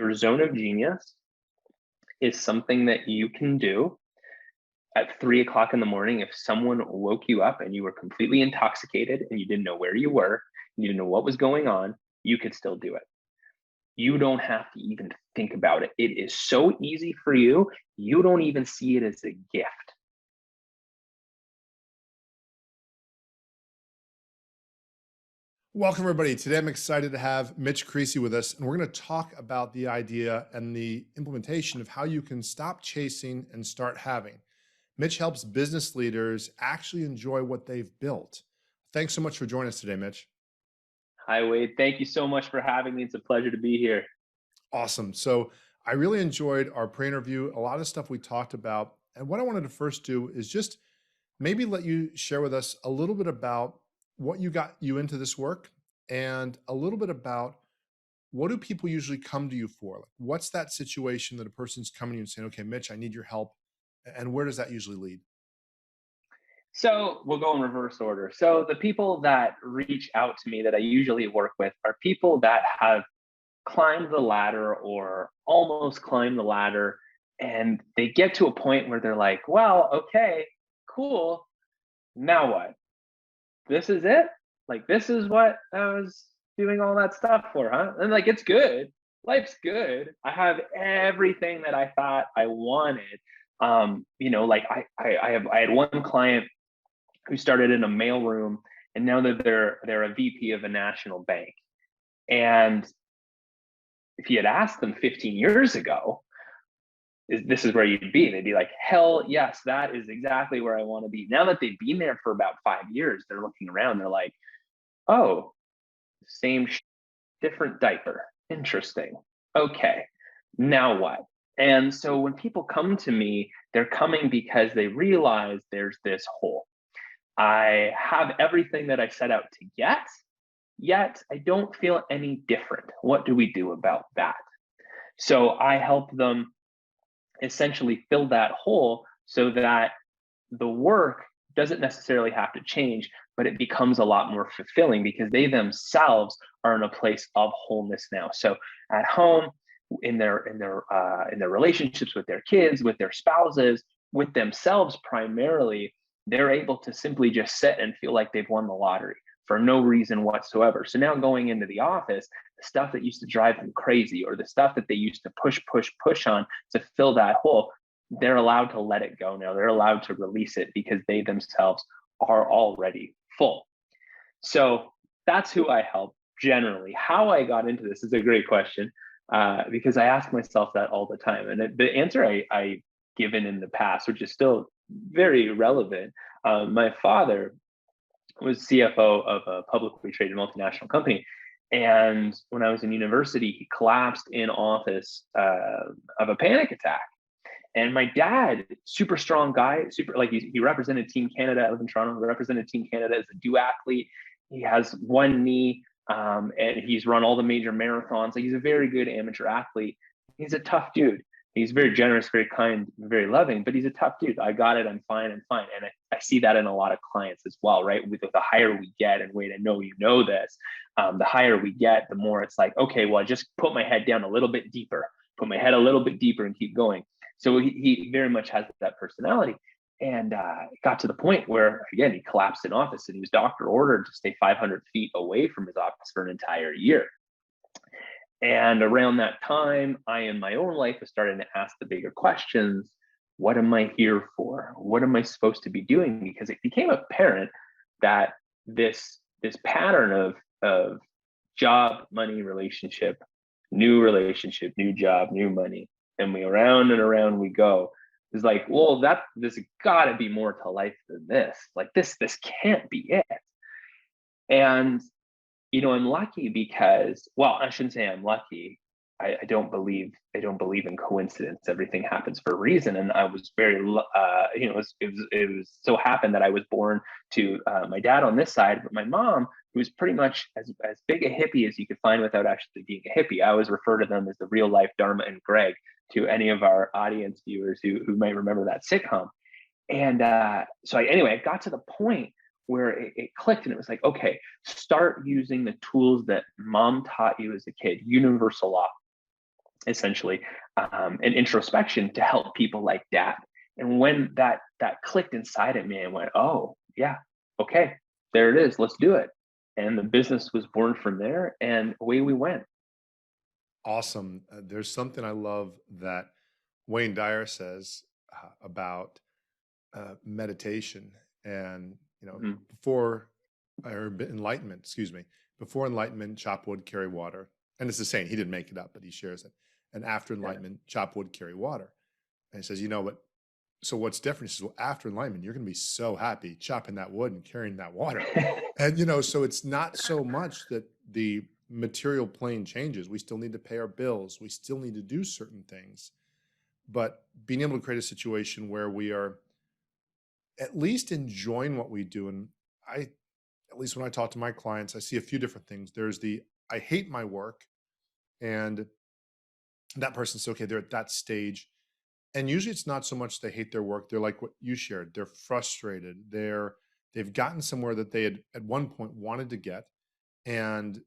your zone of genius is something that you can do at 3 o'clock in the morning. If someone woke you up and you were completely intoxicated and you didn't know where you were, you didn't know what was going on, you could still do it. You don't have to even think about it. It is so easy for you. You don't even see it as a gift. Welcome, everybody. Today, I'm excited to have Mitch Creasey with us, and we're going to talk about the idea and the implementation of how you can stop chasing and start having. Mitch helps business leaders actually enjoy what they've built. Thanks so much for joining us today, Mitch. Hi, Wade. Thank you so much for having me. It's a pleasure to be here. Awesome. So I really enjoyed our pre-interview, a lot of stuff we talked about. And what I wanted to first do is just maybe let you share with us a little bit about what you got you into this work and a little bit about what do people usually come to you for? Like, what's that situation that a person's coming to you and saying, okay, Mitch, I need your help. And where does that usually lead? So we'll go in reverse order. So the people that reach out to me that I usually work with are people that have climbed the ladder or almost climbed the ladder, and they get to a point where they're like, well, okay, cool. Now what? This is it? Like, this is what I was doing all that stuff for, huh? And like, it's good. Life's good. I have everything that I thought I wanted. Like I had one client who started in a mailroom, and now that they're a VP of a national bank. And if you had asked them 15 years ago, this is where you'd be, they'd be like, hell yes, that is exactly where I want to be. Now that they've been there for about 5 years, they're looking around, they're like, oh, same different diaper. Interesting. Okay, now what? And so when people come to me, they're coming because they realize there's this hole. I have everything that I set out to get, yet I don't feel any different. What do we do about that? So I help them essentially fill that hole so that the work doesn't necessarily have to change, but it becomes a lot more fulfilling because they themselves are in a place of wholeness now. So at home, in their relationships with their kids, with their spouses, with themselves primarily, they're able to simply just sit and feel like they've won the lottery for no reason whatsoever. So now going into the office, the stuff that used to drive them crazy or the stuff that they used to push on to fill that hole, they're allowed to let it go now. They're allowed to release it because they themselves are already full. So that's who I help generally. How I got into this is a great question because I ask myself that all the time. And the answer I given in the past, which is still very relevant, my father was CFO of a publicly traded multinational company. And when I was in university, he collapsed in office of a panic attack. And my dad, super strong guy, he represented Team Canada. I live in Toronto. He represented Team Canada as a duathlete. He has one knee, and he's run all the major marathons. Like, he's a very good amateur athlete. He's a tough dude. He's very generous, very kind, very loving, but he's a tough dude. I got it. I'm fine. And I see that in a lot of clients as well, right? With the higher we get, and Wade, I know you know this, the higher we get, the more it's like, okay, well, I just put my head down a little bit deeper, put my head a little bit deeper and keep going. So he very much has that personality. And it got to the point where, again, he collapsed in office and he was doctor ordered to stay 500 feet away from his office for an entire year. And around that time, I, in my own life, was starting to ask the bigger questions. What am I here for? What am I supposed to be doing? Because it became apparent that this pattern of job, money, relationship, new job, new money, and around and around we go. It's like, well, there's got to be more to life than this. Like, this can't be it. And I'm lucky because, well, I shouldn't say I'm lucky. I don't believe in coincidence. Everything happens for a reason. And I was very, it was so happened that I was born to my dad on this side, but my mom, who was pretty much as big a hippie as you could find without actually being a hippie. I always refer to them as the real life Dharma and Greg to any of our audience viewers who might remember that sitcom. And I got to the point where it clicked, and it was like, okay, start using the tools that mom taught you as a kid, universal law. essentially, an introspection to help people like that. And when that clicked inside of me, I went, oh yeah, okay, there it is, let's do it. And the business was born from there, and away we went. Awesome. There's something I love that Wayne Dyer says about meditation, and Mhm. before or enlightenment, excuse me, before enlightenment, chop wood, carry water. And it's the saying, he didn't make it up, but he shares it. And after Yeah. enlightenment, chop wood, carry water. And he says, what? So what's different? He says, well, after enlightenment, you're going to be so happy chopping that wood and carrying that water. And so it's not so much that the material plane changes. We still need to pay our bills. We still need to do certain things, but being able to create a situation where we are at least enjoying what we do. And I, at least when I talk to my clients, I see a few different things. There's the, I hate my work, and that person's okay. They're at that stage. And usually it's not so much they hate their work. They're like what you shared. They're frustrated. They've gotten somewhere that they had at one point wanted to get, and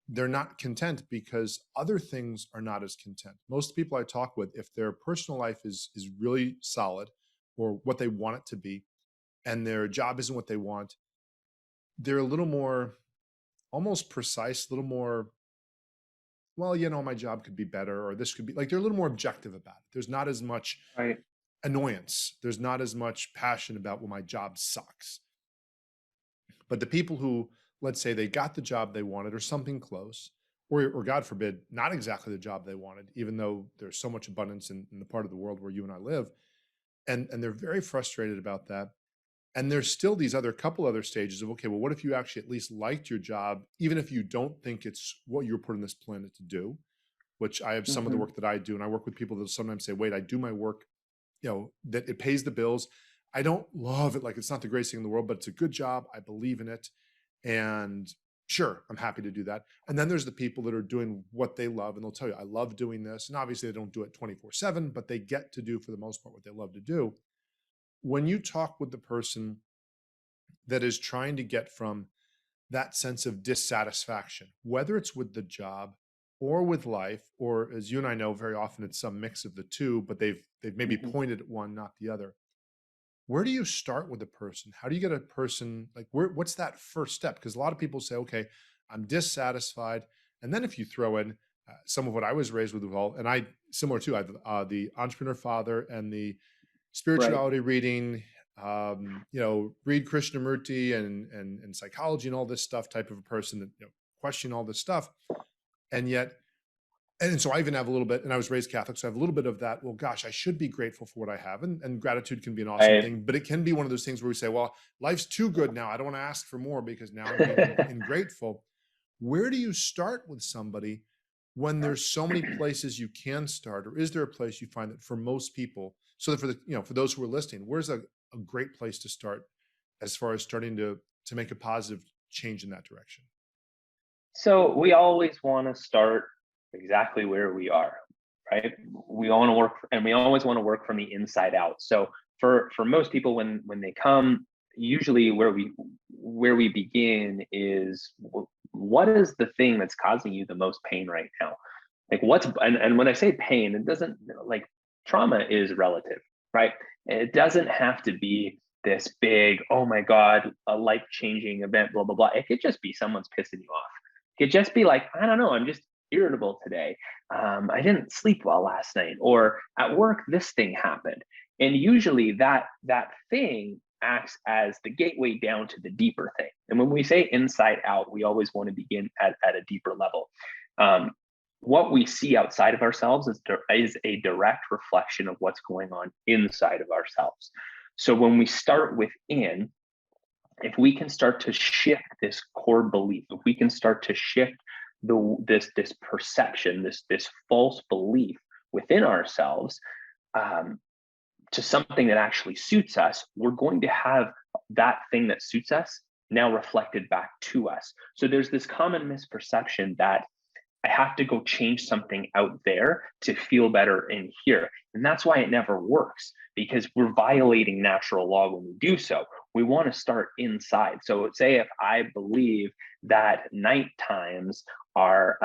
they're not content because other things are not as content. Most people I talk with, if their personal life is really solid or what they want it to be, and their job isn't what they want, they're a little more almost precise, a little more, well, my job could be better, or this could be like, they're a little more objective about it. There's not as much Right. annoyance. There's not as much passion about, well, my job sucks. But the people who, let's say they got the job they wanted or something close, or God forbid, not exactly the job they wanted, even though there's so much abundance in the part of the world where you and I live, and they're very frustrated about that. And there's still these couple other stages of, okay, well, what if you actually at least liked your job, even if you don't think it's what you were put on this planet to do, which I have some of the Hmm. work that I do. And I work with people that sometimes say, wait, I do my work, that it pays the bills. I don't love it. Like, it's not the greatest thing in the world, but it's a good job. I believe in it. And sure, I'm happy to do that. And then there's the people that are doing what they love, and they'll tell you, I love doing this. And obviously they don't do it 24/7, but they get to do, for the most part, what they love to do. When you talk with the person that is trying to get from that sense of dissatisfaction, whether it's with the job or with life, or as you and I know, very often it's some mix of the two, but they've maybe Hmm. pointed at one, not the other. Where do you start with a person? How do you get a person, like, what's that first step? Because a lot of people say, okay, I'm dissatisfied. And then if you throw in some of what I was raised with, all, and I, similar to, I've the entrepreneur father and the Right. spirituality reading, read Krishnamurti and psychology and all this stuff type of a person that, question all this stuff. And yet, and so I even have a little bit, and I was raised Catholic, so I have a little bit of that. Well, gosh, I should be grateful for what I have. And gratitude can be an awesome I thing, but it can be one of those things where we say, well, life's too good now. I don't want to ask for more because now I'm being ingrateful. Where do you start with somebody when there's so many places you can start? Or is there a place you find that for most people, so that for those who are listening, where's a great place to start as far as starting to make a positive change in that direction? So we always want to start exactly where we are, right? We all want to work, and we always want to work from the inside out. So for most people, when they come, usually where we begin is, what is the thing that's causing you the most pain right now? Like, and when I say pain, it doesn't, like, trauma is relative, right? It doesn't have to be this big, oh my God, a life-changing event, blah blah blah. It could just be someone's pissing you off. It could just be like, I don't know, I'm just irritable today. I didn't sleep well last night, or at work this thing happened. And usually that thing acts as the gateway down to the deeper thing. And when we say inside out, we always want to begin at a deeper level. Um, what we see outside of ourselves is a direct reflection of what's going on inside of ourselves. So when we start within, if we can start to shift this core belief, if we can start to shift this perception, this false belief within ourselves, um, to something that actually suits us, we're going to have that thing that suits us now reflected back to us. So there's this common misperception that I have to go change something out there to feel better in here. And that's why it never works, because we're violating natural law when we do so. We want to start inside. So say if I believe that night times are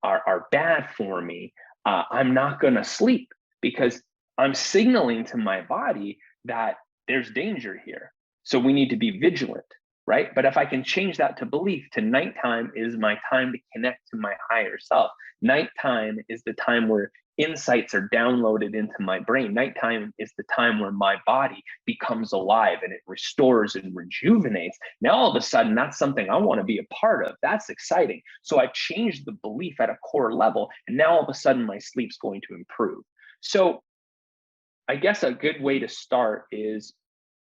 are bad for me, I'm not going to sleep because I'm signaling to my body that there's danger here. So we need to be vigilant, right? But if I can change that to belief, to nighttime is my time to connect to my higher self. Nighttime is the time where insights are downloaded into my brain. Nighttime is the time where my body becomes alive and it restores and rejuvenates. Now, all of a sudden, that's something I want to be a part of. That's exciting. So I've changed the belief at a core level, and now all of a sudden my sleep's going to improve. So I guess a good way to start is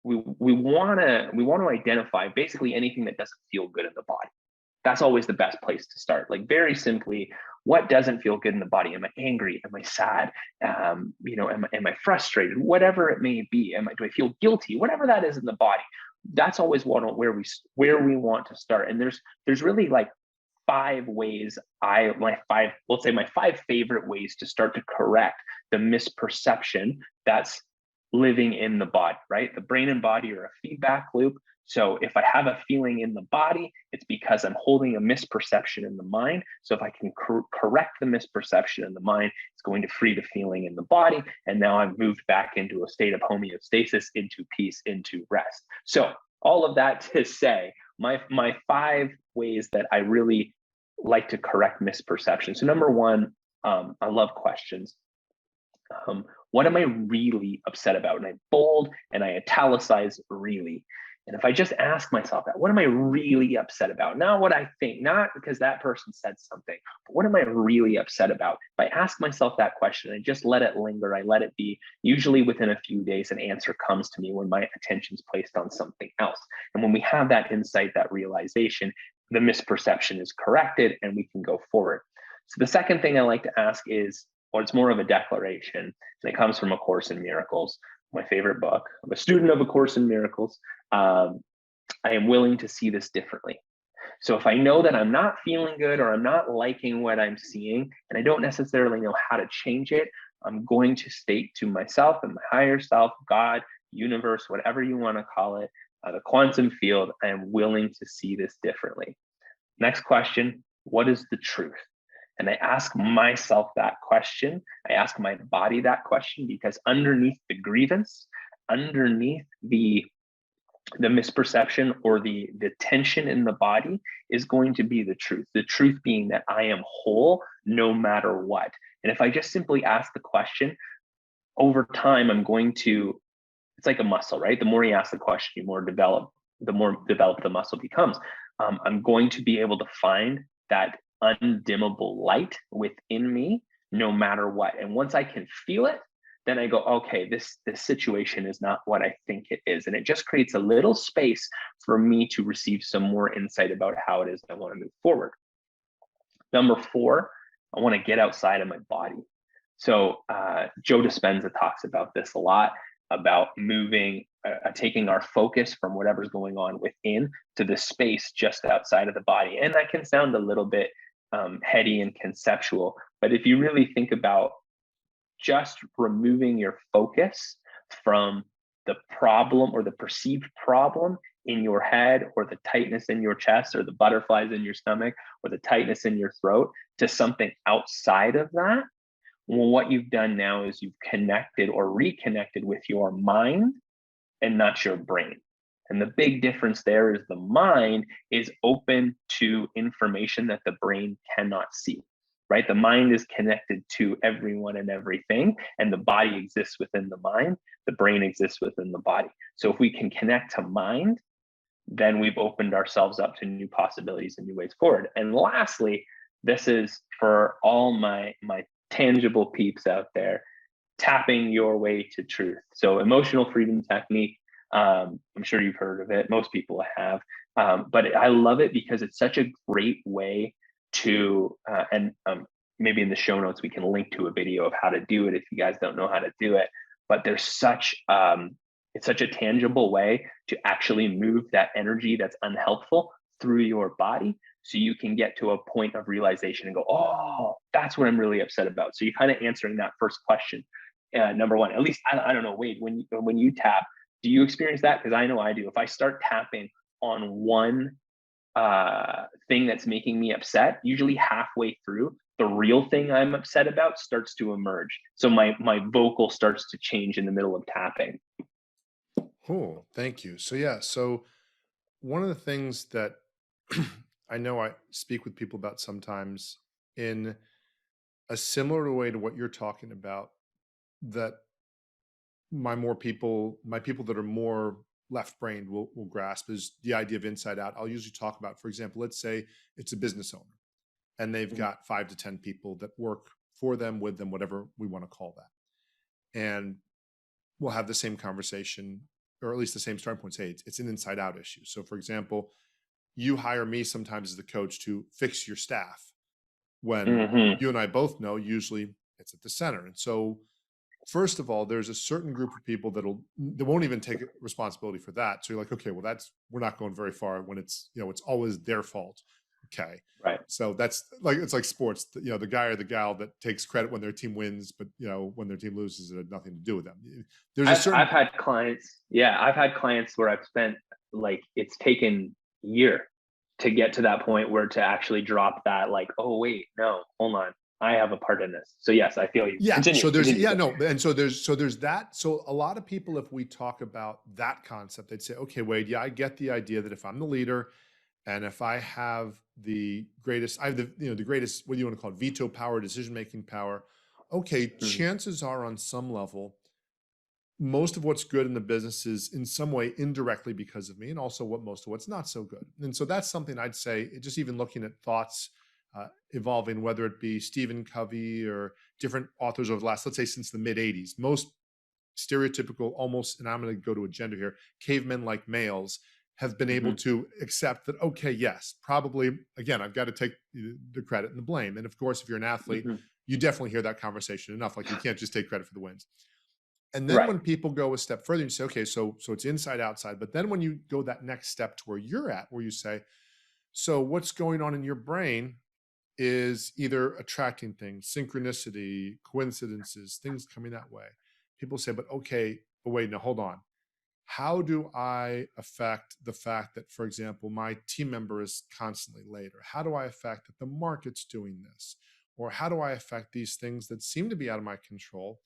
we want to identify basically anything that doesn't feel good in the body. That's always the best place to start. Like, very simply, what doesn't feel good in the body? Am I angry? Am I sad? Am I frustrated? Whatever it may be. Do I feel guilty? Whatever that is in the body. That's always where we want to start. And there's really like my five favorite ways to start to correct the misperception that's living in the body, right? The brain and body are a feedback loop. So if I have a feeling in the body, it's because I'm holding a misperception in the mind. So if I can correct the misperception in the mind, it's going to free the feeling in the body. And now I've moved back into a state of homeostasis, into peace, into rest. So all of that to say, my 5 ways that I really like to correct misperception. So number 1, I love questions. What am I really upset about? And I bold and I italicize really. And if I just ask myself that, what am I really upset about? Not what I think, not because that person said something, but what am I really upset about? If I ask myself that question, I just let it linger, I let it be, usually within a few days, an answer comes to me when my attention's placed on something else. And when we have that insight, that realization, the misperception is corrected and we can go forward. So the second thing I like to ask is, or it's more of a declaration, and it comes from A Course in Miracles, my favorite book. I'm a student of A Course in Miracles. I am willing to see this differently. So if I know that I'm not feeling good or I'm not liking what I'm seeing, and I don't necessarily know how to change it, I'm going to state to myself and my higher self, God, universe, whatever you want to call it, the quantum field, I am willing to see this differently. Next question, what is the truth? And I ask myself that question. I ask my body that question, because underneath the grievance, underneath the misperception or the tension in the body is going to be the truth. The truth being that I am whole no matter what. And if I just simply ask the question, over time, it's like a muscle, right? The more you ask the question, the more developed the muscle becomes. I'm going to be able to find that undimmable light within me no matter what. And once I can feel it, then I go, okay, this situation is not what I think it is. And it just creates a little space for me to receive some more insight about how it is I want to move forward. Number 4, I want to get outside of my body. So Joe Dispenza talks about this a lot, about moving, taking our focus from whatever's going on within to the space just outside of the body. And that can sound a little bit heady and conceptual, but if you really think about just removing your focus from the problem or the perceived problem in your head, or the tightness in your chest, or the butterflies in your stomach, or the tightness in your throat, to something outside of that, well, what you've done now is you've connected or reconnected with your mind and not your brain. And the big difference there is the mind is open to information that the brain cannot see, right? The mind is connected to everyone and everything, and the body exists within the mind. The brain exists within the body. So if we can connect to mind, then we've opened ourselves up to new possibilities and new ways forward. And lastly, this is for all my tangible peeps out there, tapping your way to truth. So emotional freedom technique, I'm sure you've heard of it. Most people have, but I love it because it's such a great way to, maybe in the show notes, we can link to a video of how to do it if you guys don't know how to do it. But there's it's such a tangible way to actually move that energy that's unhelpful through your body, so you can get to a point of realization and go, oh, that's what I'm really upset about. So you're kind of answering that first question. Number 1, at least, I don't know, Wade, when you tap, do you experience that? Because I know I do. If I start tapping on one thing that's making me upset, usually halfway through, the real thing I'm upset about starts to emerge. So my vocal starts to change in the middle of tapping. Cool. Thank you. So yeah, so one of the things that I know I speak with people about sometimes in a similar way to what you're talking about, that my people that are more left-brained will grasp, is the idea of inside out. I'll usually talk about, for example, let's say it's a business owner and they've Mhm. got 5 to 10 people that work for them, with them, whatever we want to call that. And we'll have the same conversation, or at least the same starting point. Say it's an inside out issue. So for example, you hire me sometimes as the coach to fix your staff, when Mhm. you and I both know usually it's at the center. And so first of all, there's a certain group of people that won't even take responsibility for that. So you're like, okay, well, we're not going very far when it's, it's always their fault. Okay. Right. So that's like, it's like sports, the guy or the gal that takes credit when their team wins, but when their team loses, it had nothing to do with them. There's a I've certain, had clients, yeah, I've had clients where I've spent, like, it's taken a year to get to that point where to actually drop that, like, oh wait, no, hold on, I have a part in this. So yes, I feel you. yeah. So Continue. no. And so there's that. So a lot of people, if we talk about that concept, they'd say, okay, Wade, yeah, I get the idea that if I'm the leader, and if I have I have the greatest, what do you want to call it, veto power, decision making power. Okay, Mhm. chances are on some level, most of what's good in the business is in some way indirectly because of me, and also most of what's not so good. And so that's something I'd say, just even looking at thoughts evolving, whether it be Stephen Covey or different authors over the last, let's say, since the mid 80s, most stereotypical, almost, and I'm going to go to a gender here, cavemen like males have been able Mhm. to accept that, okay, yes, probably, again, I've got to take the credit and the blame. And of course, if you're an athlete, Mhm. you definitely hear that conversation enough. Like, you can't just take credit for the wins. And then Right. when people go a step further, you say, okay, so it's inside outside. But then when you go that next step to where you're at, where you say, so what's going on in your brain is either attracting things, synchronicity, coincidences, things coming that way. People say, but okay, but wait, now hold on. How do I affect the fact that, for example, my team member is constantly late? Or how do I affect that the market's doing this? Or how do I affect these things that seem to be out of my control?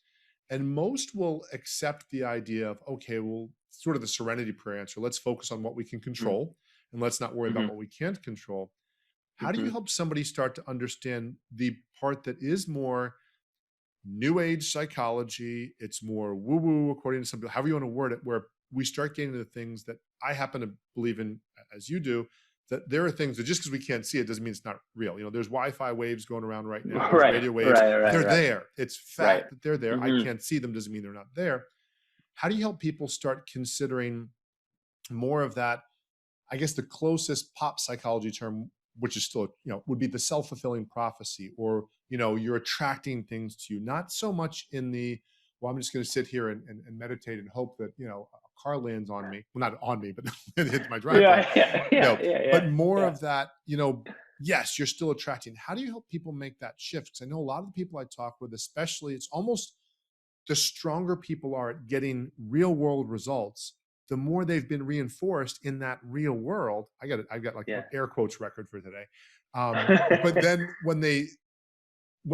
And most will accept the idea of, okay, well, sort of the serenity prayer answer. Let's focus on what we can Mhm. control and let's not worry about Mhm. what we can't control. How do you Mhm. help somebody start to understand the part that is more new age psychology? It's more woo woo, according to some people, however you want to word it, where we start getting to the things that I happen to believe in, as you do, that there are things that just because we can't see it doesn't mean it's not real. There's Wi-Fi waves going around right now. There's Right. radio waves. Right. Right. They're Right. there. It's Right. fact that they're there. I Mhm. can't see them doesn't mean they're not there. How do you help people start considering more of that? I guess the closest pop psychology term, which is still, would be the self-fulfilling prophecy, or, you're attracting things to you, not so much in the, well, I'm just going to sit here and meditate and hope that, a car lands on me. Well, not on me, but it hits my driveway, Yeah. Yeah. Yeah. Yeah. but Yeah. more Yeah. of that, yes, you're still attracting. How do you help people make that shift? Because I know a lot of the people I talk with, especially, it's almost the stronger people are at getting real world results, the more they've been reinforced in that real world. I've got like an Yeah. air quotes record for today. But then when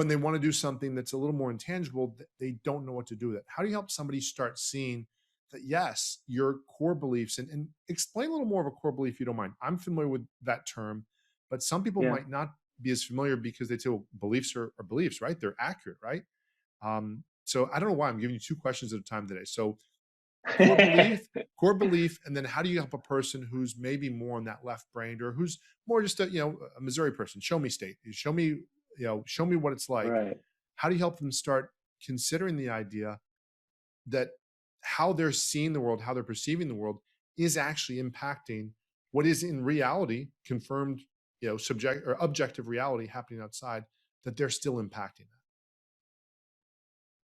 they want to do something that's a little more intangible, they don't know what to do with it. How do you help somebody start seeing that, yes, your core beliefs, and explain a little more of a core belief, if you don't mind? I'm familiar with that term, but some people Yeah. might not be as familiar, because they say, well, beliefs are beliefs, right? They're accurate, right? So I don't know why I'm giving you two questions at a time today. So core belief, core belief, and then how do you help a person who's maybe more on that left brain, or who's more just a Missouri person? Show me state. Show me what it's like. Right. How do you help them start considering the idea that how they're seeing the world, how they're perceiving the world, is actually impacting what is in reality confirmed, subject or objective reality happening outside, that they're still impacting that?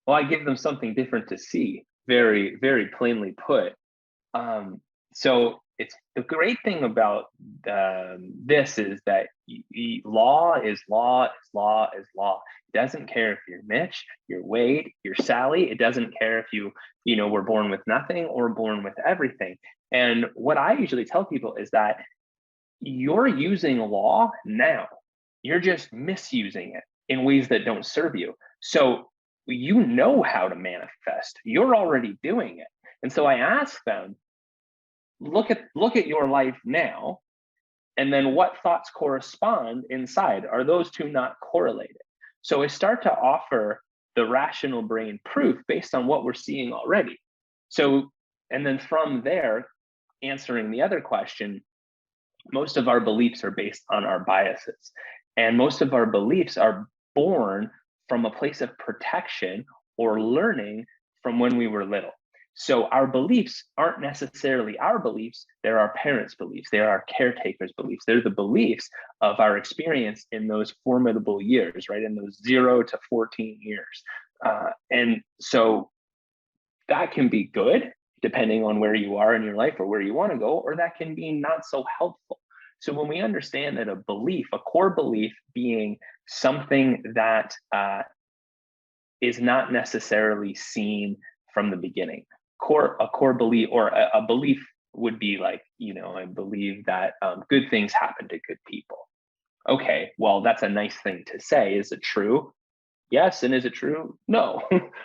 Well, I give them something different to see. Very, very plainly put. Um, so it's the great thing about this is that law is law is law is law. It doesn't care if you're Mitch, you're Wade, you're Sally. It doesn't care if you were born with nothing or born with everything. And what I usually tell people is that you're using law now. You're just misusing it. in ways that don't serve you. So you know how to manifest. You're already doing it. And so I ask them, look at your life now, and then what thoughts correspond inside. Are those two not correlated? So I start to offer the rational brain proof based on what we're seeing already. So, and then from there, answering the other question, most of our beliefs are based on our biases. And most of our beliefs are born from a place of protection or learning from when we were little. So our beliefs aren't necessarily our beliefs, they're our parents' beliefs, they're our caretakers' beliefs, they're the beliefs of our experience in those formidable years, right? In those 0 to 14 years. And so that can be good depending on where you are in your life or where you want to go, or that can be not so helpful. So when we understand that a belief, a core belief being something that is not necessarily seen from the beginning, a core belief, or a belief would be like, I believe that good things happen to good people. Okay, well, that's a nice thing to say. Is it true? Yes. And is it true? No,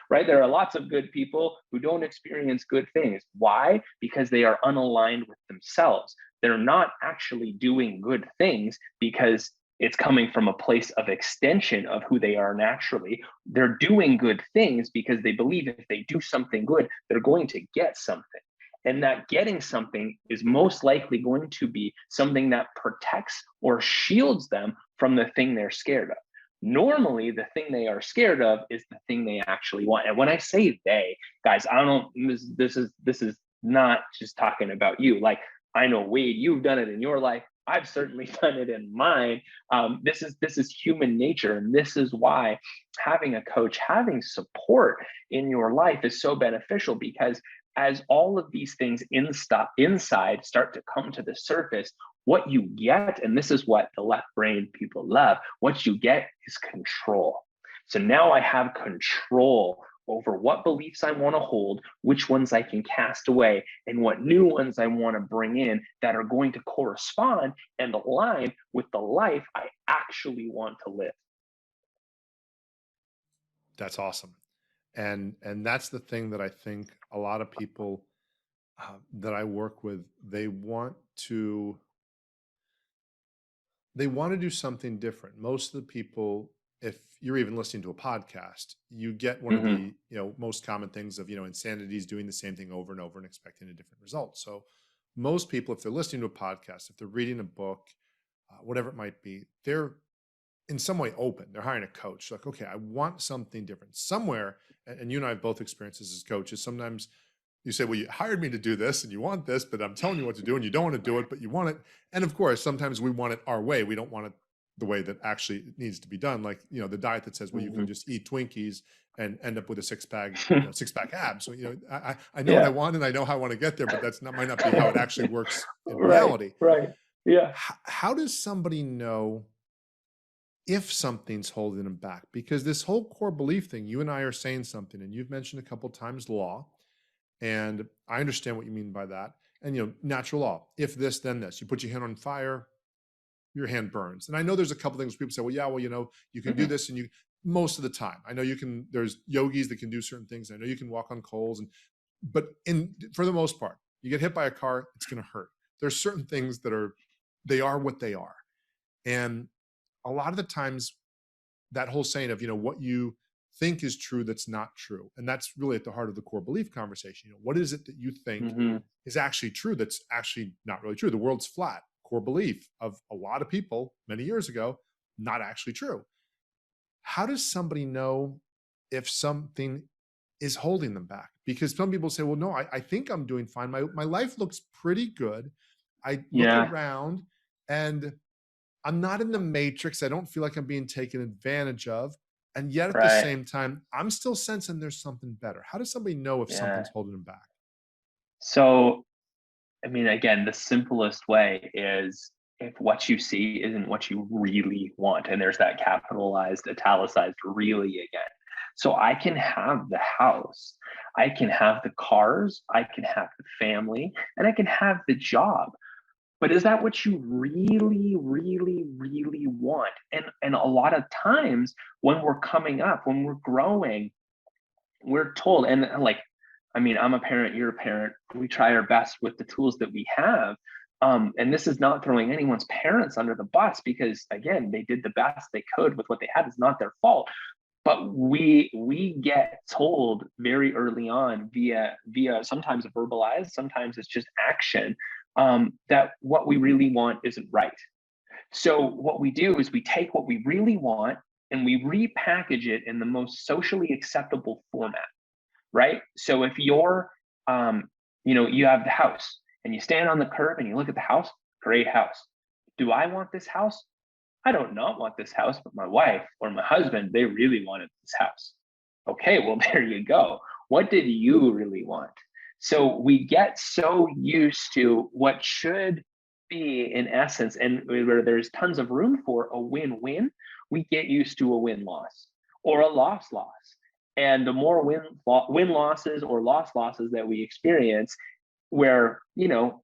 right? There are lots of good people who don't experience good things. Why? Because they are unaligned with themselves. They're not actually doing good things because it's coming from a place of extension of who they are naturally. They're doing good things because they believe if they do something good, they're going to get something. And that getting something is most likely going to be something that protects or shields them from the thing they're scared of. Normally, the thing they are scared of is the thing they actually want. And when I say they, guys, I don't. This is not just talking about you. Like, I know, Wade, you've done it in your life. I've certainly done it in mine. This is human nature, and this is why having a coach, having support in your life is so beneficial, because as all of these things inside start to come to the surface, what you get, and this is what the left brain people love, what you get is control. So now I have control over what beliefs I want to hold, which ones I can cast away, and what new ones I want to bring in that are going to correspond and align with the life I actually want to live. That's awesome. And that's the thing that I think a lot of people that I work with, they want to do something different. Most of the people, if you're even listening to a podcast, you get one of Mm-hmm. the most common things of insanity is doing the same thing over and over and expecting a different result. So most people, if they're listening to a podcast, if they're reading a book, whatever it might be, they're in some way open. They're hiring a coach. Like, okay, I want something different somewhere. And you and I have both experiences as coaches. Sometimes you say, well, you hired me to do this and you want this, but I'm telling you what to do and you don't want to do it, but you want it. And of course, sometimes we want it our way. We don't want it the way that actually it needs to be done. Like, the diet that says, well, you Mm-hmm. can just eat Twinkies and end up with a six-pack abs. So, I know what I Yeah. want and I know how I want to get there, but might not be how it actually works in Right. reality. Right. Yeah. How does somebody know if something's holding them back? Because this whole core belief thing, you and I are saying something, and you've mentioned a couple times law, and I understand what you mean by that. And natural law: if this, then this. You put your hand on fire, your hand burns. And I know there's a couple things people say, well, yeah, well, you can do Mm-hmm. this, and most of the time, I know you can. There's yogis that can do certain things. I know you can walk on coals, but for the most part, you get hit by a car, it's going to hurt. There's certain things they are what they are, and a lot of the times, that whole saying of what you think is true that's not true, and that's really at the heart of the core belief conversation. What is it that you think Mm-hmm. is actually true that's actually not really true? The world's flat. Core belief of a lot of people many years ago, not actually true. How does somebody know if something is holding them back? Because some people say, well, no, I think I'm doing fine. My life looks pretty good. I look Yeah. around and I'm not in the matrix. I don't feel like I'm being taken advantage of. And yet at the Right. same time, I'm still sensing there's something better. How does somebody know if Yeah. something's holding them back? So, I mean, again, the simplest way is if what you see isn't what you really want. And there's that capitalized, italicized really again. So I can have the house, I can have the cars, I can have the family, and I can have the job. but is that what you really, really, really want? And a lot of times when we're coming up, when we're growing, we're told, and like, I mean, I'm a parent, you're a parent, we try our best with the tools that we have. And this is not throwing anyone's parents under the bus, because again, they did the best they could with what they had. It's not their fault. But we get told very early on via sometimes verbalized, sometimes it's just action, that what we really want isn't right. So what we do is we take what we really want and we repackage it in the most socially acceptable format, right? So if you're, you have the house and you stand on the curb and you look at the house, great house. Do I want this house? I don't not want this house, but my wife or my husband, they really wanted this house. Okay, well, there you go. What did you really want? So we get so used to what should be, in essence, and where there's tons of room for a win-win, we get used to a win-loss or a loss-loss. And the more win-losses or loss-losses that we experience, where,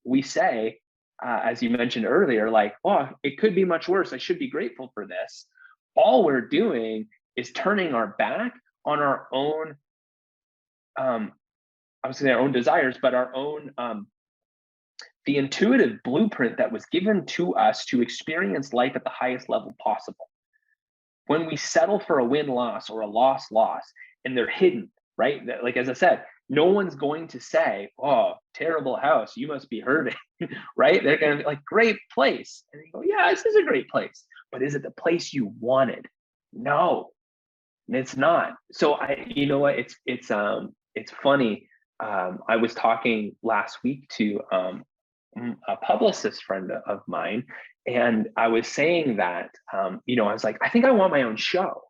we say, as you mentioned earlier, like, oh, it could be much worse. I should be grateful for this. All we're doing is turning our back on our own, I was saying our own desires, but our own, the intuitive blueprint that was given to us to experience life at the highest level possible. When we settle for a win-loss or a loss-loss, and they're hidden, right? Like, as I said, no one's going to say, oh, terrible house, you must be hurting, right? They're going to be like, great place. And you go, yeah, this is a great place. But is it the place you wanted? No, it's not. So you know what? It's funny. I was talking last week to a publicist friend of mine, and I was saying that, I was like, I think I want my own show.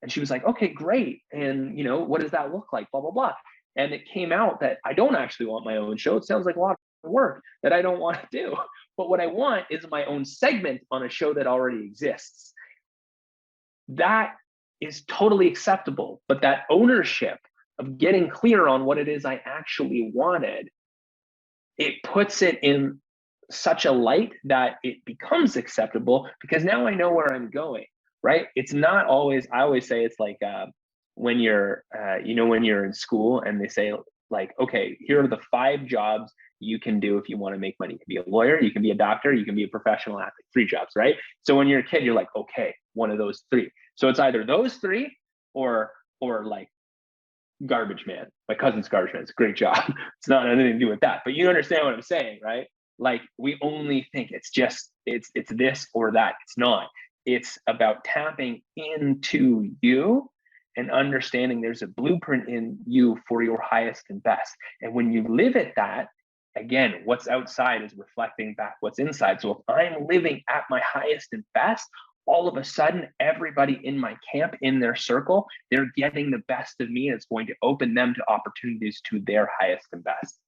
And she was like, okay, great. And, what does that look like? Blah, blah, blah. And it came out that I don't actually want my own show. It sounds like a lot of work that I don't want to do. But what I want is my own segment on a show that already exists. That is totally acceptable. But that ownership of getting clear on what it is I actually wanted, it puts it in such a light that it becomes acceptable, because now I know where I'm going, right? It's not always, I always say it's like, when you're, when you're in school and they say, like, okay, here are the 5 jobs you can do if you want to make money. You can be a lawyer, you can be a doctor, you can be a professional athlete, 3 jobs, right? So when you're a kid, you're like, okay, one of those 3. So it's either those 3 or like garbage man. My cousin's garbage man. It's a great job. It's not anything to do with that, but you understand what I'm saying, right? Like, we only think it's just, it's this or that. It's not. It's about tapping into you and understanding there's a blueprint in you for your highest and best. And when you live at that, again, what's outside is reflecting back what's inside. So if I'm living at my highest and best, all of a sudden, everybody in my camp, in their circle, they're getting the best of me, and it's going to open them to opportunities to their highest and best.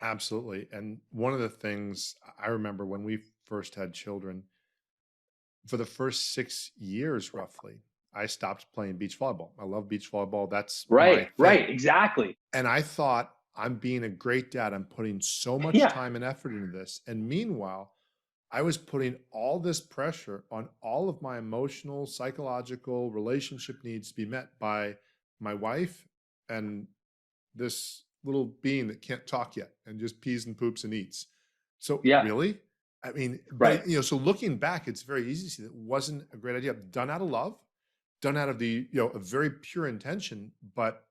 Absolutely. And one of the things I remember when we first had children, for the first 6 years, roughly, I stopped playing beach volleyball. I love beach volleyball. That's my Right, thing. exactly. And I thought, I'm being a great dad. I'm putting so much Yeah. time and effort into this. And meanwhile, I was putting all this pressure on all of my emotional, psychological, relationship needs to be met by my wife and this little being that can't talk yet and just pees and poops and eats. So Yeah. really, I mean, Right. but so looking back, it's very easy to see that it wasn't a great idea. Done out of love, done out of the, a very pure intention, but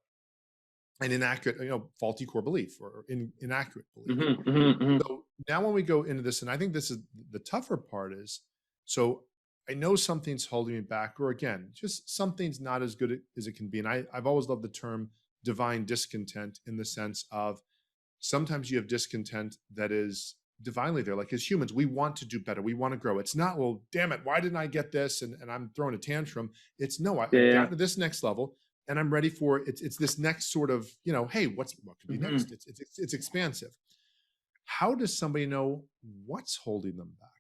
an inaccurate, faulty core belief or inaccurate belief. Mm-hmm, mm-hmm, mm-hmm. So now when we go into this, and I think this is the tougher part is, so I know something's holding me back, or again, just something's not as good as it can be. And I've always loved the term divine discontent, in the sense of sometimes you have discontent that is divinely there. Like, as humans, we want to do better. We want to grow. It's not, well, damn it, why didn't I get this? And I'm throwing a tantrum. It's no, I've Yeah. gotten to this next level and I'm ready for it. It's this next sort of, hey, what could be Mm-hmm. next? It's expansive. How does somebody know what's holding them back?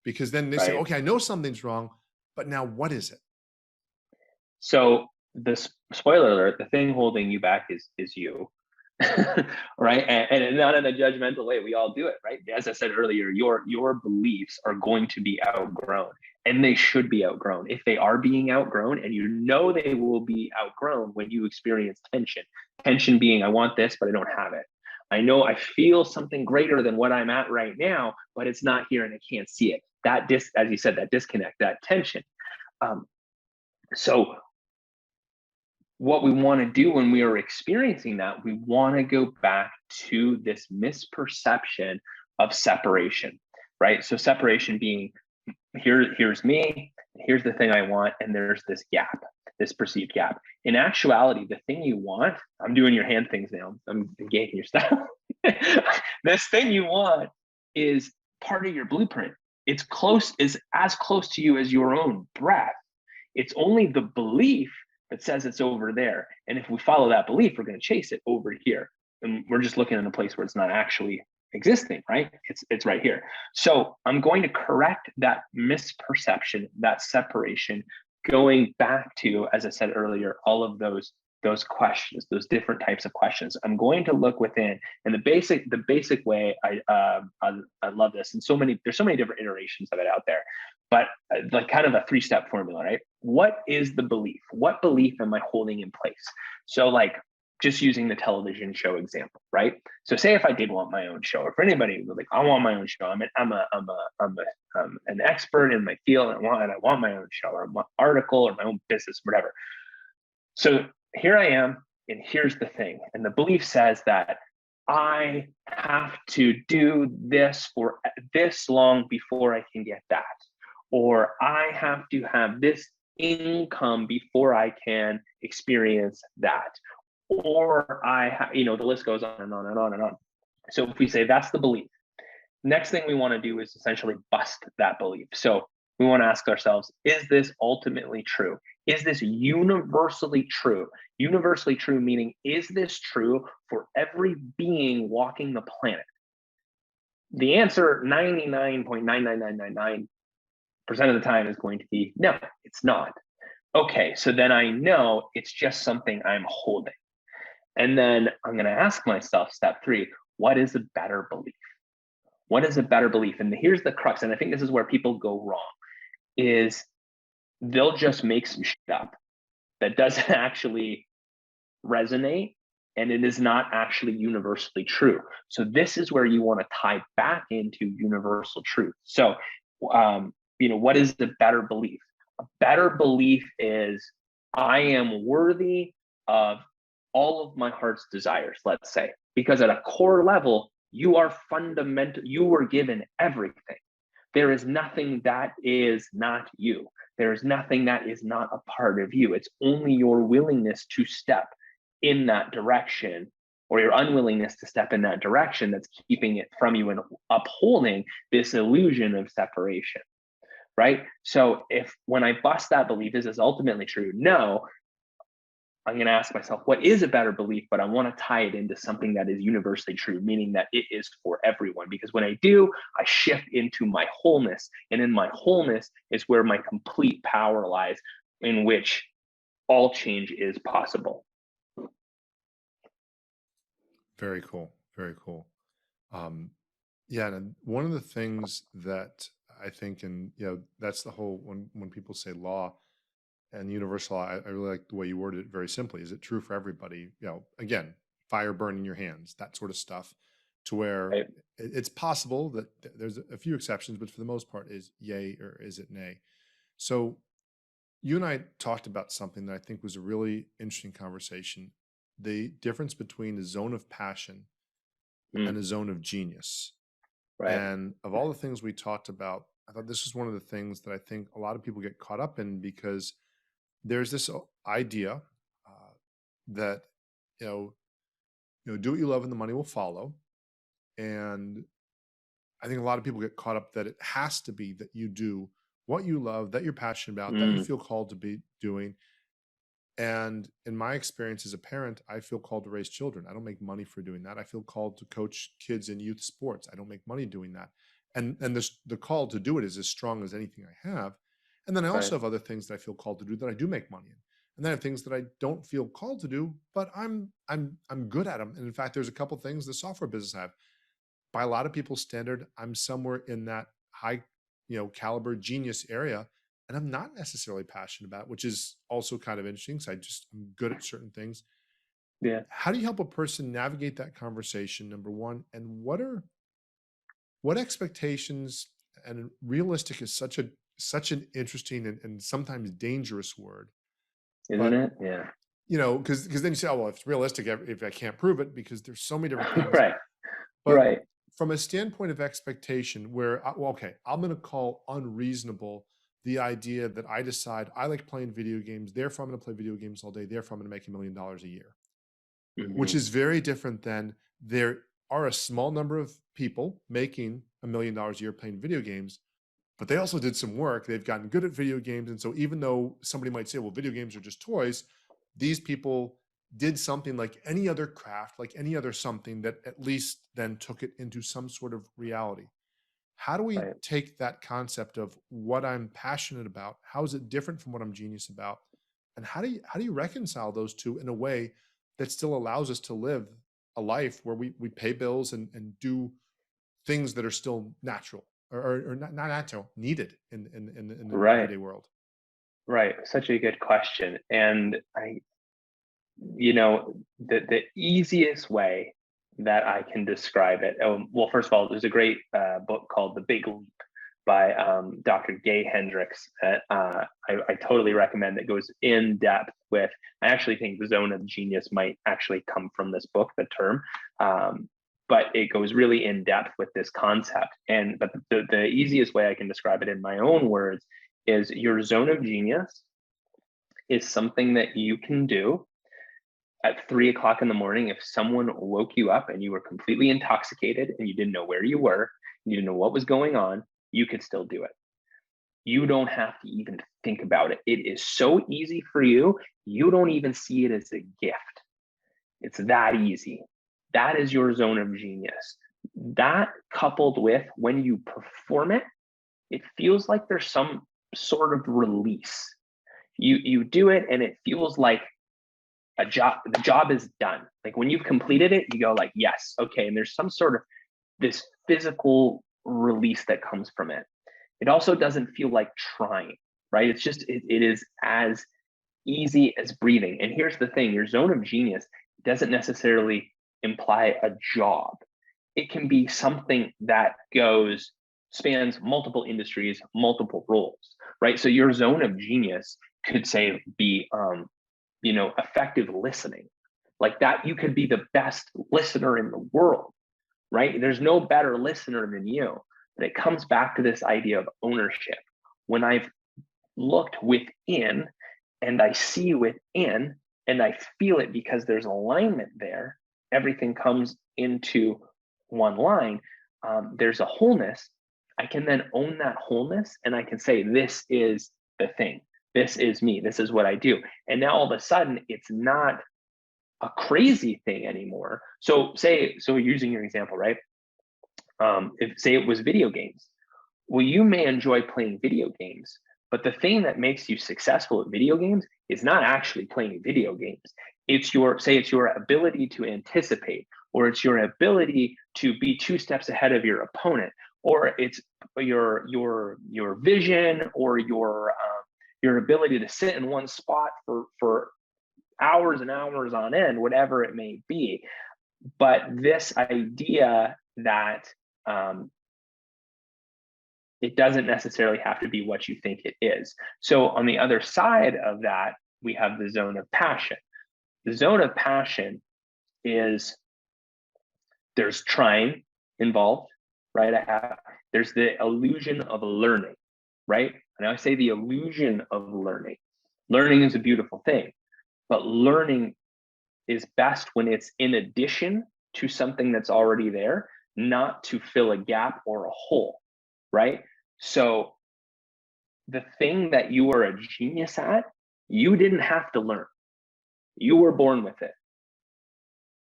Because then they say, Right. okay, I know something's wrong, but now what is it? So the spoiler alert, the thing holding you back is you. right? And not in a judgmental way. We all do it, right? As I said earlier, your beliefs are going to be outgrown, and they should be outgrown. If they are being outgrown, and you know they will be outgrown when you experience tension. Tension being, I want this, but I don't have it. I know I feel something greater than what I'm at right now, but it's not here and I can't see it. As you said, that disconnect, that tension. So what we want to do when we are experiencing that, we want to go back to this misperception of separation, right? So separation being here's me, here's the thing I want, and there's this gap, this perceived gap. In actuality, the thing you want, I'm doing your hand things now, I'm engaging your stuff. This thing you want is part of your blueprint. It's as close to you as your own breath. It's only the belief that says it's over there. And if we follow that belief, we're going to chase it over here. And we're just looking in a place where it's not actually existing, right? It's right here. So I'm going to correct that misperception, that separation, going back to, as I said earlier, all of those questions, those different types of questions. I'm going to look within, and the basic way I love this, and there's so many different iterations of it out there, but like kind of a 3-step formula, right? What is the belief? What belief am I holding in place? So like just using the television show example, right? So say if I did want my own show, or for anybody like, I want my own show. I'm an expert in my field, and I want my own show, or my article, or my own business, whatever. So here I am, and here's the thing. And the belief says that I have to do this for this long before I can get that. Or I have to have this income before I can experience that. Or the list goes on and on and on and on. So if we say that's the belief, next thing we want to do is essentially bust that belief. So we want to ask ourselves, is this ultimately true? Is this universally true? Universally true meaning, is this true for every being walking the planet? The answer 99.99999% of the time is going to be no, it's not. Okay, so then I know it's just something I'm holding. And then I'm going to ask myself, step 3, what is a better belief? What is a better belief? And here's the crux, and I think this is where people go wrong, is they'll just make some shit up that doesn't actually resonate, and it is not actually universally true. So this is where you want to tie back into universal truth. So, what is the better belief? A better belief is I am worthy of all of my heart's desires, let's say, because at a core level, you are fundamental. You were given everything. There is nothing that is not you. There is nothing that is not a part of you. It's only your willingness to step in that direction, or your unwillingness to step in that direction, that's keeping it from you and upholding this illusion of separation, right? So when I bust that belief, is this ultimately true? No. I'm going to ask myself, what is a better belief? But I want to tie it into something that is universally true, meaning that it is for everyone. Because when I do, I shift into my wholeness. And in my wholeness is where my complete power lies, in which all change is possible. Very cool. Very cool. Yeah. And one of the things that I think, and that's the whole, when people say law and universal law, I really like the way you worded it very simply. Is it true for everybody? Again, fire burning your hands, that sort of stuff, to where Right. it's possible that there's a few exceptions, but for the most part is yay or is it nay? So you and I talked about something that I think was a really interesting conversation, the difference between a zone of passion and a zone of genius. Right. And of all the things we talked about, I thought this was one of the things that I think a lot of people get caught up in, because there's this idea that, do what you love and the money will follow. And I think a lot of people get caught up that it has to be that you do what you love, that you're passionate about, that you feel called to be doing. And in my experience as a parent, I feel called to raise children. I don't make money for doing that. I feel called to coach kids in youth sports. I don't make money doing that. And the call to do it is as strong as anything I have. And then I also have other things that I feel called to do that I do make money in. And then I have things that I don't feel called to do, but I'm good at them. And in fact, there's a couple things the software business I have. By a lot of people's standard, I'm somewhere in that high, caliber genius area, and I'm not necessarily passionate about, which is also kind of interesting. So I'm good at certain things. Yeah. How do you help a person navigate that conversation? Number one, and what expectations, and realistic is such an interesting and sometimes dangerous word, Isn't but it? Yeah. because then you say, oh well, if it's realistic, if I can't prove it, because there's so many different things. Right. But Right. from a standpoint of expectation, where okay, I'm going to call unreasonable the idea that I decide I like playing video games, therefore I'm going to play video games all day, therefore I'm going to make $1 million a year, which Hmm. is very different than there are a small number of people making $1 million a year playing video games, but they also did some work. They've gotten good at video games. And so even though somebody might say, well, video games are just toys, these people did something like any other craft, like any other something that at least then took it into some sort of reality. How do we Right. take that concept of what I'm passionate about? How is it different from what I'm genius about? And how do you reconcile those two in a way that still allows us to live a life where we pay bills and do things that are still natural, or not natural, needed in the Right. everyday world? Right. Such a good question. And the easiest way that I can describe it. Well, first of all, there's a great book called The Big Leap by Dr. Gay Hendricks that I totally recommend, that goes in depth with. I actually think the zone of genius might actually come from this book, the term, but it goes really in depth with this concept. But the easiest way I can describe it in my own words is your zone of genius is something that you can do at 3 o'clock in the morning. If someone woke you up and you were completely intoxicated and you didn't know where you were, you didn't know what was going on, you could still do it. You don't have to even think about it. It is so easy for you. You don't even see it as a gift. It's that easy. That is your zone of genius. That, coupled with when you perform it, it feels like there's some sort of release. You do it and it feels like the job is done. Like when you've completed it, you go like, yes, okay. And there's some sort of this physical release that comes from it. It also doesn't feel like trying, right? It's just, it is as easy as breathing. And here's the thing, your zone of genius doesn't necessarily imply a job. It can be something that spans multiple industries, multiple roles, right? So your zone of genius could be effective listening. Like that, you could be the best listener in the world, right? There's no better listener than you. But it comes back to this idea of ownership. When I've looked within and I see within and I feel it because there's alignment there, everything comes into one line. There's a wholeness. I can then own that wholeness and I can say, this is the thing. This is me. This is what I do. And now all of a sudden, it's not a crazy thing anymore. So using your example, right? If say it was video games, well, you may enjoy playing video games, but the thing that makes you successful at video games is not actually playing video games. It's your ability to anticipate, or it's your ability to be 2 steps ahead of your opponent, or it's your vision, or your ability to sit in one spot for hours and hours on end, whatever it may be. But this idea that it doesn't necessarily have to be what you think it is. So on the other side of that, we have the zone of passion. The zone of passion is, there's trying involved, right? There's the illusion of learning, right? And I say the illusion of learning. Learning is a beautiful thing, but learning is best when it's in addition to something that's already there, not to fill a gap or a hole, right? So the thing that you are a genius at, you didn't have to learn. You were born with it.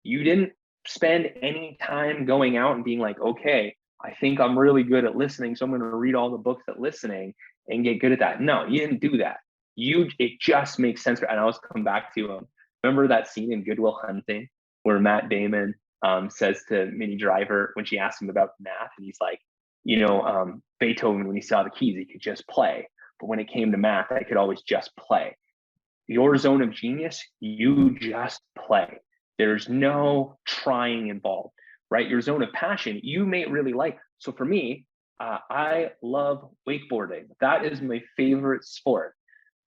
You didn't spend any time going out and being like, okay, I think I'm really good at listening, so I'm going to read all the books at listening and get good at that. No, you didn't do that. it just makes sense. And I always come back to, remember that scene in Good Will Hunting where Matt Damon says to Minnie Driver when she asks him about math, and he's like, Beethoven, when he saw the keys, he could just play. But when it came to math, I could always just play. Your zone of genius, you just play. There's no trying involved, right? Your zone of passion, you may really like. So for me, I love wakeboarding. That is my favorite sport.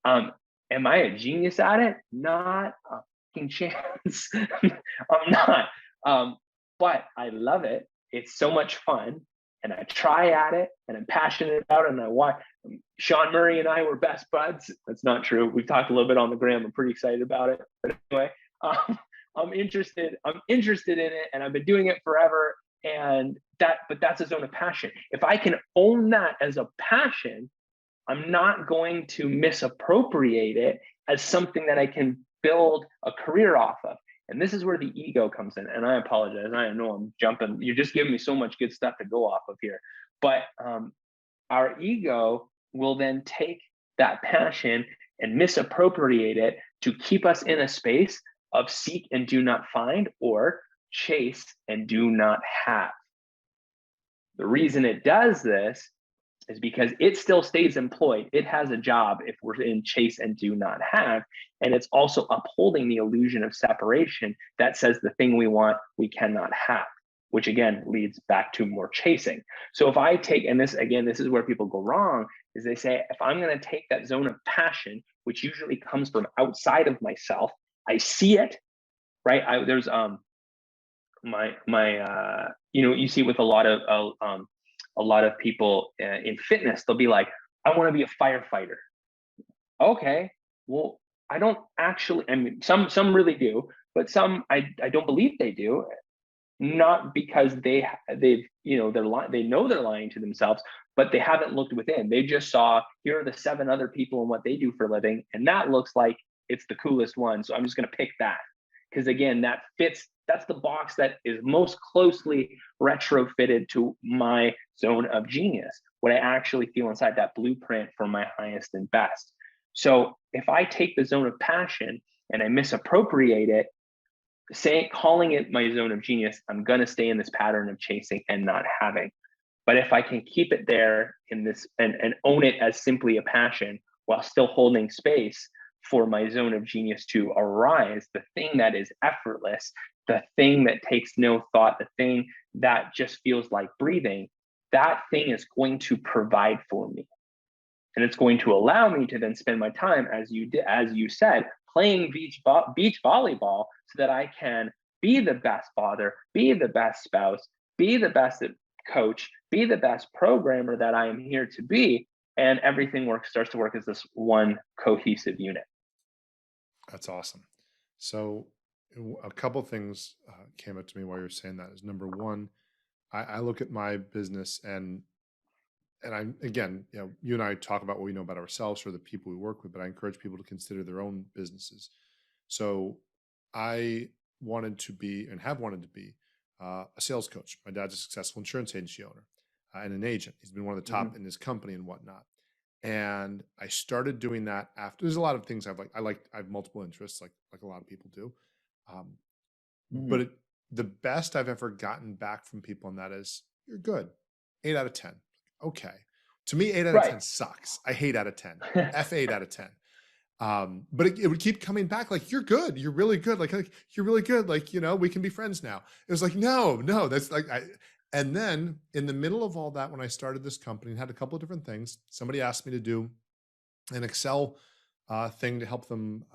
Am I a genius at it? Not a fucking chance. I'm not. But I love it. It's so much fun. And I try at it, and I'm passionate about it. And I watch. Sean Murray and I were best buds. That's not true. We've talked a little bit on the gram. I'm pretty excited about it. But anyway, I'm interested in it, and I've been doing it forever. But that's a zone of passion. If I can own that as a passion, I'm not going to misappropriate it as something that I can build a career off of. And this is where the ego comes in. And I apologize. I know I'm jumping. You're just giving me so much good stuff to go off of here. But our ego will then take that passion and misappropriate it to keep us in a space of seek and do not find, or chase and do not have. The reason it does this is because it still stays employed. It has a job if we're in chase and do not have. And it's also upholding the illusion of separation that says the thing we want, we cannot have, which again leads back to more chasing. So if I take, and this is where people go wrong, is they say, if I'm going to take that zone of passion, which usually comes from outside of myself, I see it, right? There's you see with a lot of people in fitness, they'll be like, I want to be a firefighter. Okay, well, I don't actually, I mean, some really do, but some I don't believe they do. Not because they know they're lying to themselves, but they haven't looked within. They just saw, here are the 7 other people and what they do for a living, and that looks like it's the coolest one. So I'm just going to pick that. Because again, that fits, that's the box that is most closely retrofitted to my zone of genius, what I actually feel inside, that blueprint for my highest and best. So if I take the zone of passion and I misappropriate it, calling it my zone of genius, I'm going to stay in this pattern of chasing and not having. But if I can keep it there in this and own it as simply a passion while still holding space for my zone of genius to arise, the thing that is effortless, the thing that takes no thought, the thing that just feels like breathing, that thing is going to provide for me. And it's going to allow me to then spend my time, as you said, playing beach volleyball so that I can be the best father, be the best spouse, be the best coach, be the best programmer that I am here to be. And everything starts to work as this one cohesive unit. That's awesome. So a couple things came up to me while you were saying that. Is number one, I look at my business and I'm, again, you and I talk about what we know about ourselves or the people we work with, but I encourage people to consider their own businesses. So I wanted to be and have wanted to be a sales coach. My dad's a successful insurance agency owner and an agent. He's been one of the top in his company and whatnot. And I started doing that after. There's a lot of things I have multiple interests, like a lot of people do. But the best I've ever gotten back from people on that is, you're good. 8 out of 10. Okay. To me, 8 out of 10 sucks. I hate out of 10. F 8 out of 10. But it would keep coming back, like, you're good. You're really good. Like you're really good. Like, we can be friends now. It was like, no, that's like, and then in the middle of all that, when I started this company and had a couple of different things, somebody asked me to do an Excel thing to help them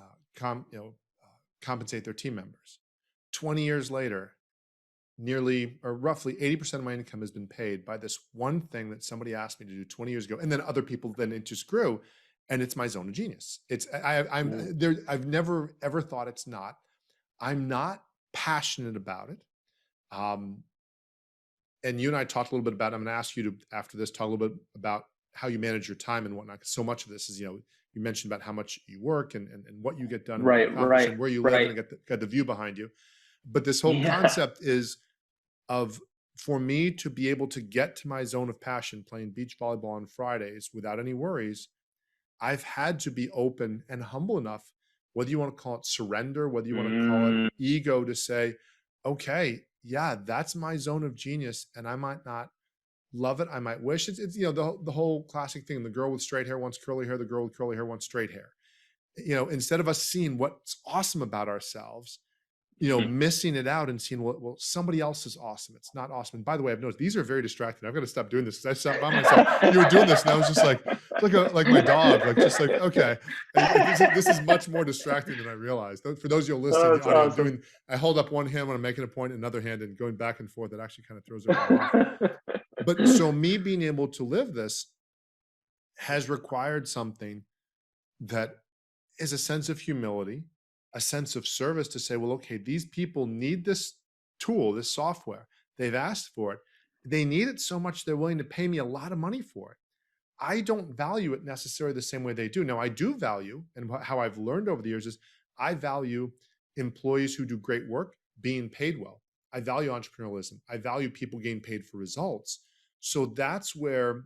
compensate their team members. 20 years later, nearly or roughly 80% of my income has been paid by this one thing that somebody asked me to do 20 years ago. And then other people, then it just grew, and it's my zone of genius. I'm there. I've never ever thought it's not. I'm not passionate about it. And you and I talked a little bit about it. I'm going to ask you to, after this, talk a little bit about how you manage your time and whatnot. 'Cause so much of this is, you mentioned about how much you work and what you get done, and and where you live, and get the view behind you. But this whole concept is for me to be able to get to my zone of passion, playing beach volleyball on Fridays without any worries. I've had to be open and humble enough, whether you want to call it surrender, whether you want to call it Mm, ego, to say, okay, yeah, that's my zone of genius. And I might not love it. I might wish it's the whole classic thing. The girl with straight hair wants curly hair. The girl with curly hair wants straight hair. Instead of us seeing what's awesome about ourselves, mhm. missing it out and seeing, well, somebody else is awesome. It's not awesome. And by the way, I've noticed these are very distracting. I've got to stop doing this because I sat by myself. You were doing this, and I was just like, it's like my dog, like just like, okay, this is much more distracting than I realized. For those of you listening, Oh, the that's audio, awesome. I hold up one hand when I'm making a point, another hand, and going back and forth. That actually kind of throws everybody off. But so me being able to live this has required something that is a sense of humility, a sense of service to say, well, okay, these people need this tool, this software. They've asked for it. They need it so much they're willing to pay me a lot of money for it. I don't value it necessarily the same way they do. Now, I do value, and how I've learned over the years is I value employees who do great work being paid well. I value entrepreneurialism. I value people getting paid for results. So that's where,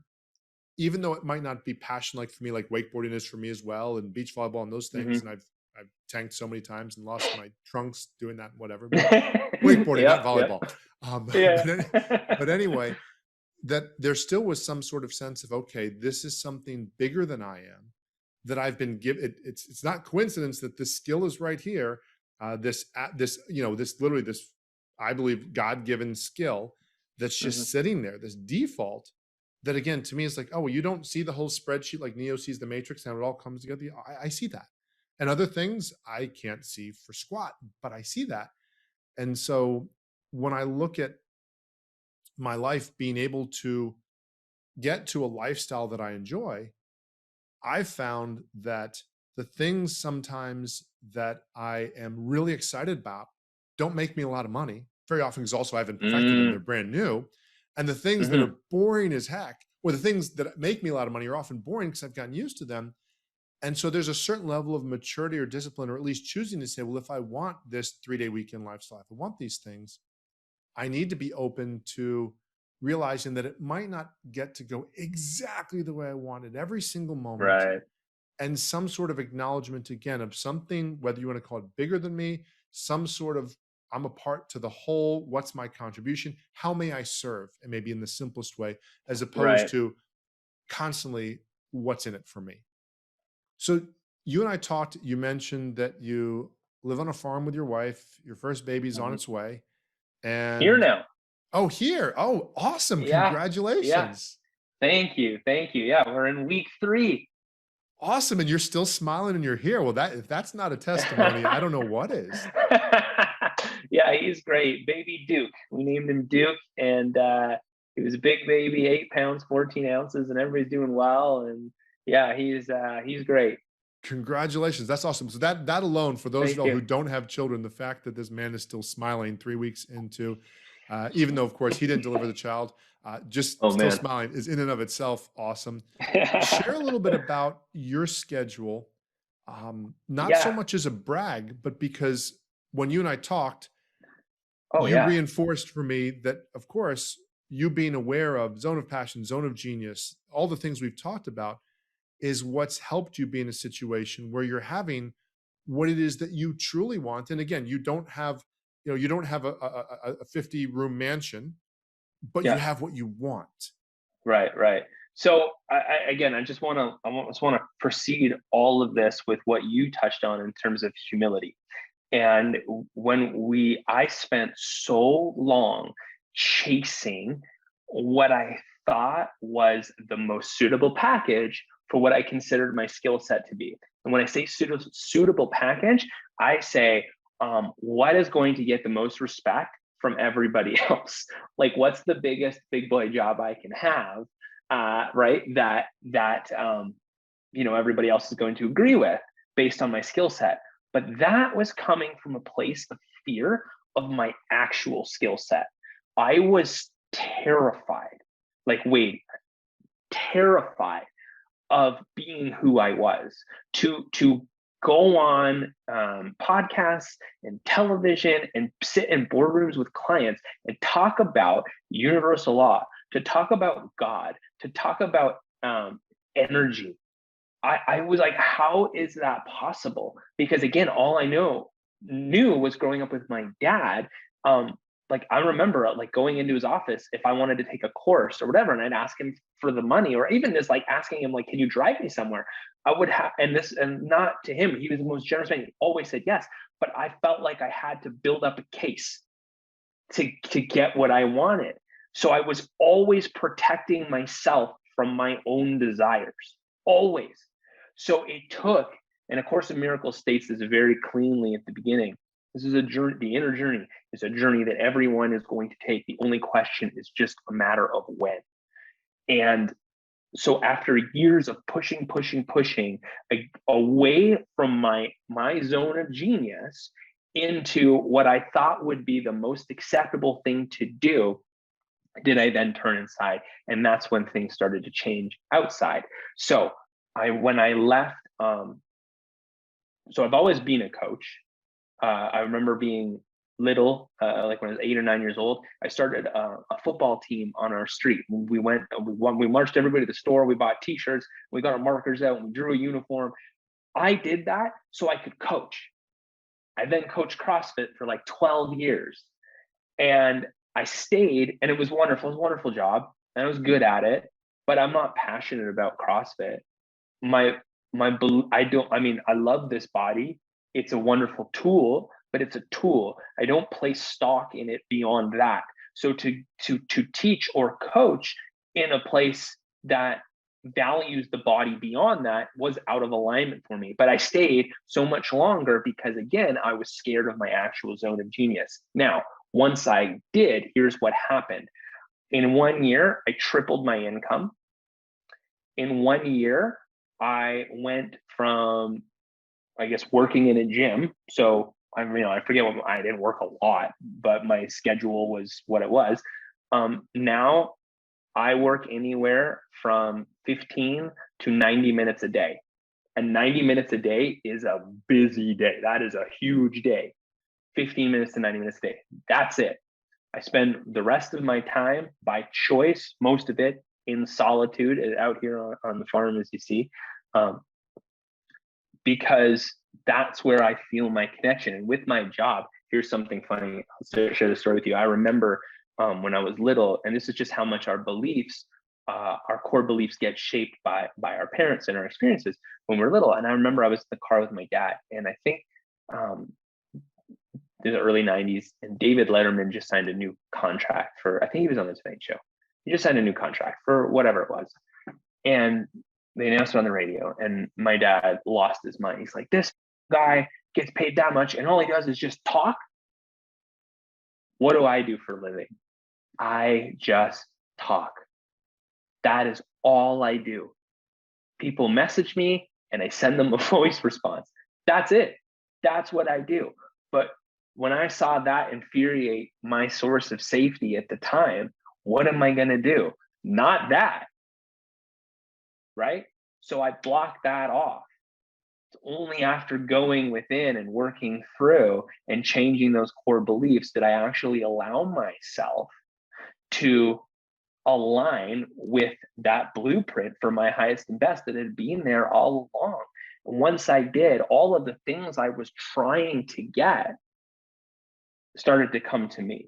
even though it might not be passion like for me, like wakeboarding is for me as well, and beach volleyball and those things, and Mhm. I've tanked so many times and lost my trunks doing that, whatever. But wakeboarding, not Yep, yep. volleyball. Yeah. But anyway, that there still was some sort of sense of, okay, this is something bigger than I am, that I've been given. It's not coincidence that this skill is right here. This literally, this, I believe, God-given skill that's Mhm. just sitting there, this default, that again, to me is like, oh, well, you don't see the whole spreadsheet like Neo sees the matrix and it all comes together. Yeah, I see that. And other things I can't see for squat, but I see that. And so when I look at my life being able to get to a lifestyle that I enjoy, I've found that the things sometimes that I am really excited about don't make me a lot of money very often, because also I haven't perfected them. They're Mm, brand new. And the things that mhm. are boring as heck, or the things that make me a lot of money, are often boring because I've gotten used to them. And so there's a certain level of maturity or discipline, or at least choosing to say, well, if I want this 3-day weekend lifestyle, if I want these things, I need to be open to realizing that it might not get to go exactly the way I want it every single moment, Right. and some sort of acknowledgement again of something, whether you want to call it bigger than me, some sort of, I'm a part to the whole. What's my contribution? How may I serve? And maybe in the simplest way, as opposed Right. to constantly what's in it for me. So you and I talked, you mentioned that you live on a farm with your wife, your first baby's on Mhm. its way. Here And now. oh, here. Oh, awesome. Yeah. Yeah. Congratulations. Thank you. Thank you. Yeah, we're in week 3. Awesome. And you're still smiling and you're here. Well, that, if that's not a testimony, I don't know what is. Yeah, he's great. Baby Duke. We named him Duke, and he was a big baby, 8 pounds, 14 ounces, and everybody's doing well. And yeah, he's great. Congratulations. That's awesome. So that alone, for those of Thank y'all you. who don't have children, the fact that this man is still smiling 3 weeks into, even though of course he didn't deliver the child, just Oh still man. smiling is in and of itself awesome. Share a little bit about your schedule, not so Yeah. much as a brag, but because when you and I talked, Oh you yeah. reinforced for me that, of course, you being aware of zone of passion, zone of genius, all the things we've talked about is what's helped you be in a situation where you're having what it is that you truly want. And again, you don't have a 50-room mansion, but you Yeah. have what you want. Right. Right. So again, just want to proceed all of this with what you touched on in terms of humility. And I spent so long chasing what I thought was the most suitable package for what I considered my skill set to be. And when I say suitable package, I say, what is going to get the most respect from everybody else? Like, what's the biggest big boy job I can have, right? That everybody else is going to agree with based on my skill set. But that was coming from a place of fear of my actual skill set. I was terrified, like, wait, terrified of being who I was, to go on podcasts and television and sit in boardrooms with clients and talk about universal law, to talk about God, to talk about energy, I was like, how is that possible? Because again, all I knew was growing up with my dad. Like I remember like going into his office if I wanted to take a course or whatever, and I'd ask him for the money, or even just like asking him like, can you drive me somewhere? I would have, and not to him, he was the most generous man. He always said yes, but I felt like I had to build up a case to get what I wanted. So I was always protecting myself from my own desires, always. So it took, and A Course in Miracles states this very cleanly at the beginning. This is a journey. The inner journey is a journey that everyone is going to take. The only question is just a matter of when. And so after years of pushing away from my zone of genius into what I thought would be the most acceptable thing to do, did I then turn inside? And that's when things started to change outside. So when I left, so I've always been a coach. I remember being little, like when I was 8 or 9 years old, I started a football team on our street. We marched everybody to the store. We bought t-shirts, we got our markers out, and we drew a uniform. I did that so I could coach. I then coached CrossFit for like 12 years. And I stayed, and it was wonderful. It was a wonderful job, and I was good at it, but I'm not passionate about CrossFit. I love this body. It's a wonderful tool, but it's a tool. I don't place stock in it beyond that. So to teach or coach in a place that values the body beyond that was out of alignment for me. But I stayed so much longer because, again, I was scared of my actual zone of genius. Now, once I did, here's what happened. In 1 year, I tripled my income. In 1 year, I went from, I guess, working in a gym. So I forget what, I didn't work a lot, but my schedule was what it was. Now I work anywhere from 15 to 90 minutes a day. And 90 minutes a day is a busy day. That is a huge day. 15 minutes to 90 minutes a day. That's it. I spend the rest of my time by choice, most of it in solitude out here on the farm, as you see, because that's where I feel my connection. And with my job, here's something funny. I'll share the story with you. I remember when I was little, and this is just how much our beliefs, our core beliefs get shaped by our parents and our experiences when we're little. And I remember I was in the car with my dad, and I think in the early 90s, and David Letterman just signed a new contract for, I think he was on the Tonight Show. He just signed a new contract for whatever it was. And they announced it on the radio, and my dad lost his mind. He's like, this guy gets paid that much, and all he does is just talk. What do I do for a living? I just talk. That is all I do. People message me, and I send them a voice response. That's it. That's what I do. But when I saw that infuriate my source of safety at the time, what am I going to do? Not that. Right? So I blocked that off. It's only after going within and working through and changing those core beliefs that I actually allow myself to align with that blueprint for my highest and best that had been there all along. And once I did, all of the things I was trying to get started to come to me.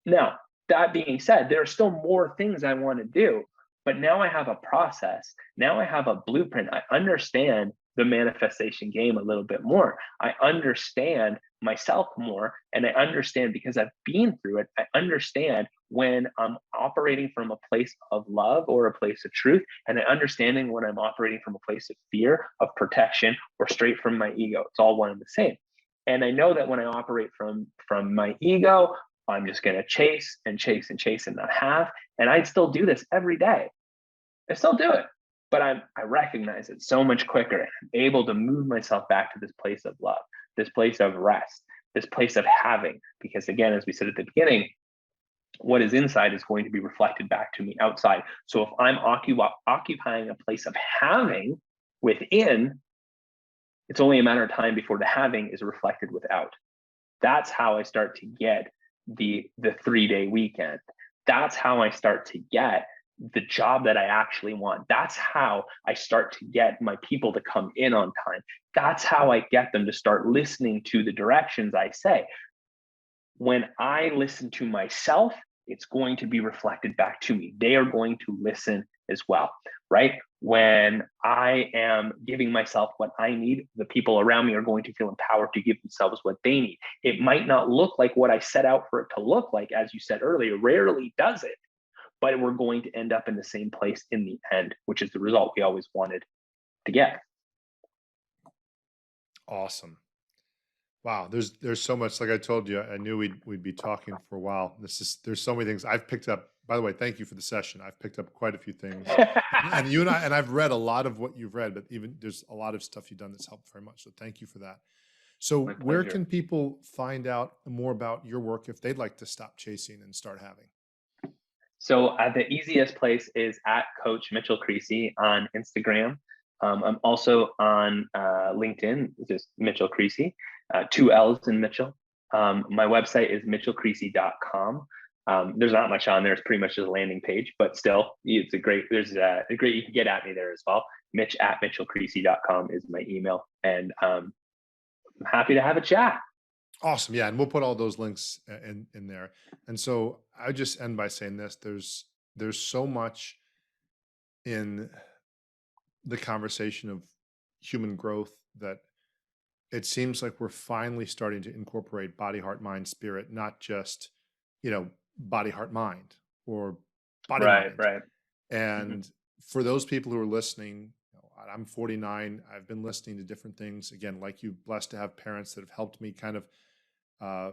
Now, that being said, there are still more things I want to do, but now I have a process. Now I have a blueprint. I understand the manifestation game a little bit more. I understand myself more, and I understand, because I've been through it, I understand when I'm operating from a place of love or a place of truth, and I understanding when I'm operating from a place of fear, of protection, or straight from my ego. It's all one and the same. And I know that when I operate from my ego, I'm just going to chase and not have. And I still do this every day. I still do it, but I recognize it so much quicker. I'm able to move myself back to this place of love, this place of rest, this place of having. Because again, as we said at the beginning, what is inside is going to be reflected back to me outside. So if I'm occupying a place of having within, it's only a matter of time before the having is reflected without. That's how I start to get the 3-day weekend. That's how I start to get the job that I actually want. That's how I start to get my people to come in on time. That's how I get them to start listening to the directions I say. When I listen to myself, it's going to be reflected back to me. They are going to listen as well, right? When I am giving myself what I need, the people around me are going to feel empowered to give themselves what they need. It might not look like what I set out for it to look like, as you said earlier, rarely does it, but we're going to end up in the same place in the end, which is the result we always wanted to get. Awesome. Wow, there's so much. Like I told you, I knew we'd be talking for a while. There's so many things I've picked up. By the way, thank you for the session. I've picked up quite a few things, and you and I, and I've read a lot of what you've read, but even there's a lot of stuff you've done that's helped very much. So thank you for that. So My where pleasure. can people find out more about your work if they'd like to stop chasing and start having? So the easiest place is at Coach Mitchell Creasey on Instagram. I'm also on LinkedIn, just Mitchell Creasey, 2 L's in Mitchell. My website is mitchellcreasey.com. There's not much on there. It's pretty much just a landing page, but still, it's a great, you can get at me there as well. Mitch at mitchellcreasey.com is my email. And I'm happy to have a chat. Awesome. Yeah. And we'll put all those links in there. And so I just end by saying this, there's so much in the conversation of human growth that it seems like we're finally starting to incorporate body, heart, mind, spirit, not just, body, heart, mind or body, Right, mind. right. Mhm. And for those people who are listening, I'm 49. I've been listening to different things. Again, like you, blessed to have parents that have helped me kind of uh,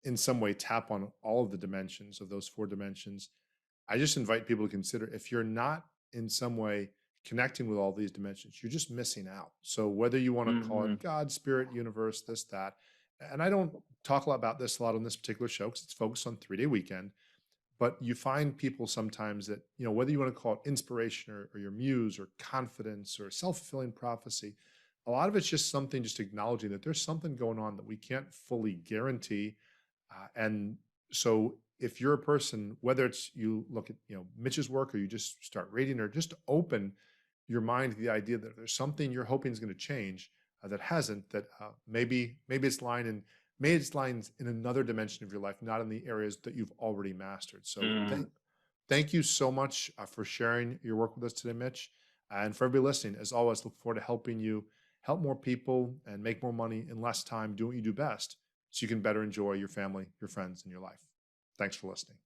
in some way tap on all of the dimensions of those 4 dimensions. I just invite people to consider if you're not in some way connecting with all these dimensions, you're just missing out. So whether you want to call it Mhm. God, spirit, universe, this, that, and I don't talk a lot about this a lot on this particular show because it's focused on 3-day weekend, but you find people sometimes that, whether you want to call it inspiration or your muse or confidence or self-fulfilling prophecy, a lot of it's just something, just acknowledging that there's something going on that we can't fully guarantee. And so if you're a person, whether it's you look at, Mitch's work or you just start reading or just open your mind to the idea that there's something you're hoping is going to change that hasn't, that maybe it's lying in, maybe it's lying in another dimension of your life, not in the areas that you've already mastered. So Mm. thank you so much for sharing your work with us today, Mitch. And for everybody listening, as always, look forward to helping you help more people and make more money in less time, do what you do best so you can better enjoy your family, your friends, and your life. Thanks for listening.